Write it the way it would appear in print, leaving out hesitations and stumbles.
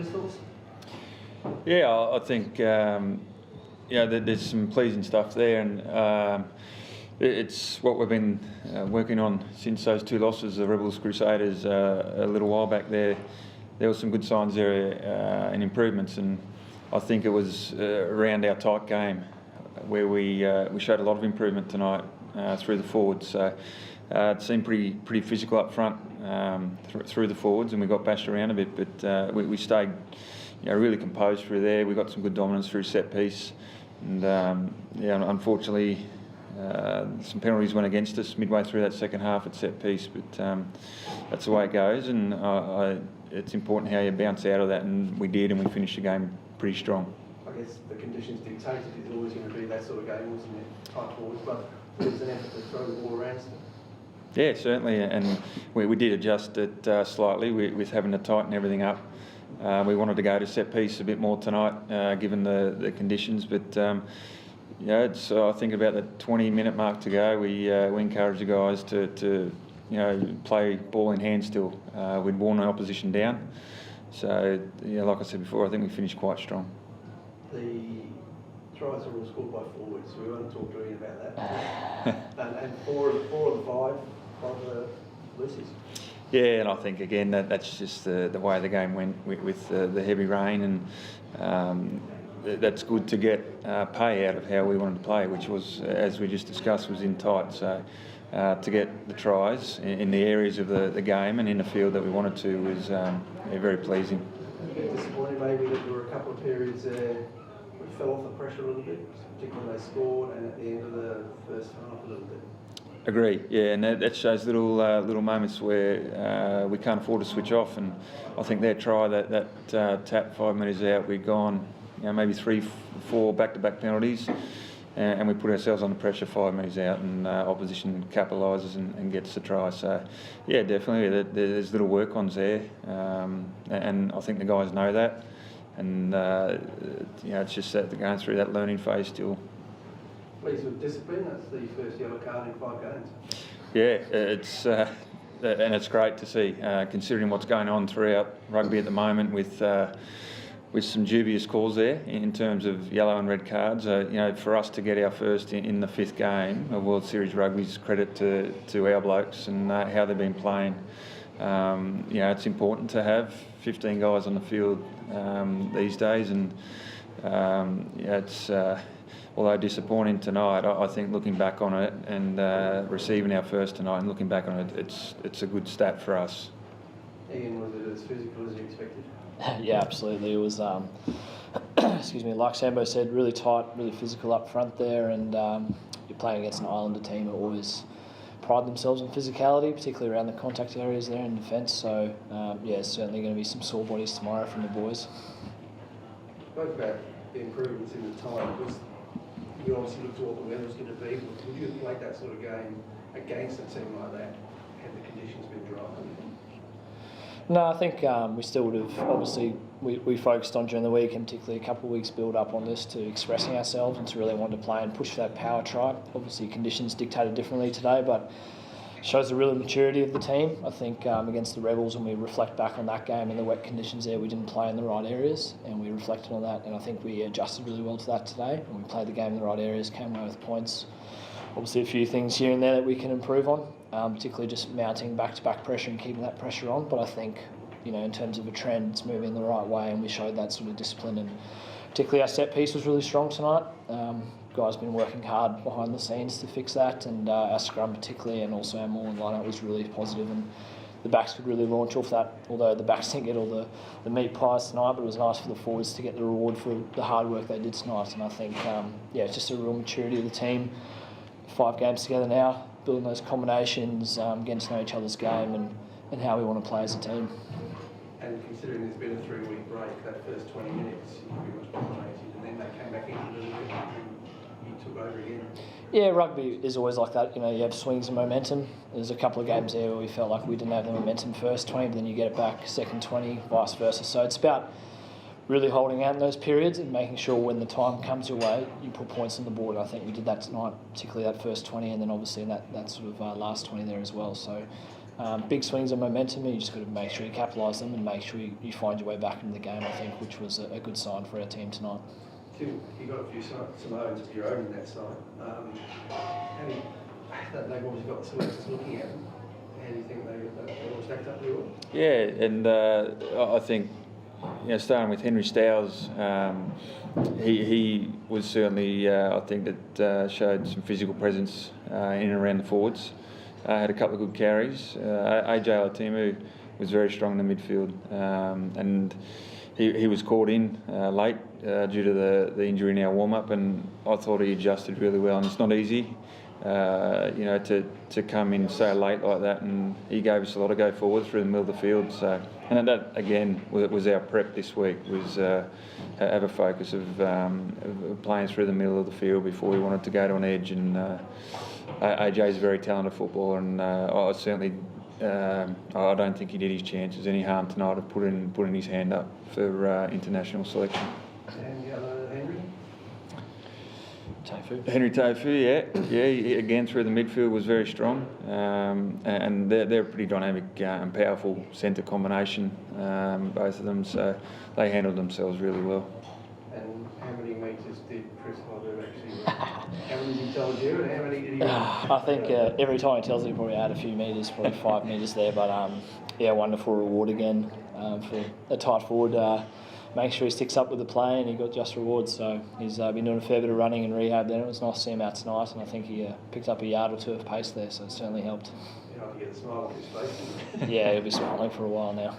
first thoughts? Yeah, I think there's some pleasing stuff there, and it's what we've been working on since those two losses, the Rebels Crusaders, a little while back. There were some good signs there and improvements, and I think it was around our tight game where we showed a lot of improvement tonight through the forwards. So it seemed pretty physical up front through the forwards, and we got bashed around a bit, but we stayed really composed through there. We got some good dominance through set piece, and unfortunately some penalties went against us midway through that second half at set piece, but that's the way it goes, and it's important how you bounce out of that, and we did, and we finished the game pretty strong. I guess the conditions dictated it's always going to be that sort of game, wasn't it? Tight forwards, but there was an effort to throw the ball around. Yeah, certainly, and we did adjust it slightly with having to tighten everything up. We wanted to go to set piece a bit more tonight, given the conditions, but it's I think about the 20-minute mark to go. We encouraged the guys to play ball in hand still. We'd worn the opposition down, so like I said before, I think we finished quite strong. The tries are all scored by forwards, so we won't talk really about that. and four of the five the Lucy's. Yeah, and I think again that's just the way the game went with the heavy rain, and that's good to get pay out of how we wanted to play, which was, as we just discussed, was in tight. So to get the tries in the areas of the game and in the field that we wanted to was very pleasing. A bit disappointed maybe that there were a couple of periods there we fell off the pressure a little bit, particularly when they scored, and at the end of the first half a little bit. Agree, yeah, and that shows little moments where we can't afford to switch off, and I think their try, that tap 5 metres out, we'd gone maybe 3-4 back-to-back penalties, and we put ourselves under pressure 5 metres out, and opposition capitalises and gets the try. So yeah, definitely there's little work-ons there, and I think the guys know that, and it's just that they're going through that learning phase still. Pleased with discipline. That's the first yellow card in 5 games. Yeah, and it's great to see, considering what's going on throughout rugby at the moment with some dubious calls there in terms of yellow and red cards. For us to get our first in the 5th game of World Series Rugby's credit to our blokes and how they've been playing. It's important to have 15 guys on the field these days, and it's. Although disappointing tonight, I think looking back on it and receiving our first tonight and looking back on it, it's a good stat for us. Ian, was it as physical as you expected? Yeah, absolutely. It was, excuse me, like Sambo said, really tight, really physical up front there, and you're playing against an Islander team who always pride themselves on physicality, particularly around the contact areas there in defence. So, it's certainly going to be some sore bodies tomorrow from the boys. Spoke about the improvements in the time. You obviously looked at what the weather was going to be. Would you have played that sort of game against a team like that had the conditions been dry? No, I think we still would have. Obviously, we focused on during the week, and particularly a couple of weeks build up on this, to expressing ourselves and to really want to play and push for that power try. Obviously, conditions dictated differently today, but shows the real maturity of the team. I think against the Rebels, when we reflect back on that game and the wet conditions there, we didn't play in the right areas, and we reflected on that, and I think we adjusted really well to that today, and we played the game in the right areas, came away with points. Obviously a few things here and there that we can improve on, particularly just mounting back-to-back pressure and keeping that pressure on, but I think in terms of a trend, it's moving the right way, and we showed that sort of discipline, and particularly our set piece was really strong tonight. Guys been working hard behind the scenes to fix that, and our scrum particularly, and also our maul and line-out was really positive, and the backs could really launch off that, although the backs didn't get all the meat pies tonight, but it was nice for the forwards to get the reward for the hard work they did tonight. And I think it's just a real maturity of the team. 5 games together now, building those combinations, getting to know each other's game and how we want to play as a team. And considering there's been a 3-week break, that first 20 minutes you pretty much dominated, and then they came back into it a little bit and you took over again. Yeah, rugby is always like that. You have swings and momentum. There's a couple of games there where we felt like we didn't have the momentum first 20, but then you get it back second 20, vice versa. So it's about really holding out in those periods and making sure when the time comes your way, you put points on the board. I think we did that tonight, particularly that first 20, and then obviously in that sort of last 20 there as well. So big swings of momentum, and you just got to make sure you capitalise them and make sure you find your way back into the game, I think, which was a good sign for our team tonight. Tim, you got a few Samoans of your own in that side. They've always got the selectors looking at them. How do you think they all stacked up really well? Yeah, and I think, starting with Henry Stowers, he was certainly, I think, that showed some physical presence in and around the forwards. Had a couple of good carries. AJ Latimu was very strong in the midfield, and he was caught in late due to the injury in our warm-up, and I thought he adjusted really well. And it's not easy, to come in so late like that, and he gave us a lot of go forward through the middle of the field. So, and that again was our prep this week, was have a focus of playing through the middle of the field before we wanted to go to an edge. And AJ's a very talented footballer, and I certainly I don't think he did his chances any harm tonight of putting his hand up for international selection. And the other Henry? Henry Tofu, he, again through the midfield was very strong, and they're a pretty dynamic and powerful centre combination, both of them. So they handled themselves really well. And how many metres did Chris Hodder actually run? How many did he tell you, and how many did he run? I think every time he tells me, he probably add a few metres, probably 5 metres there. But wonderful reward again for a tight forward. Make sure he sticks up with the play, and he got just rewards. So he's been doing a fair bit of running and rehab there. It was nice to see him out tonight, and I think he picked up a yard or two of pace there, so it certainly helped. You know, to get a smile on his face. Yeah, he'll be smiling for a while now.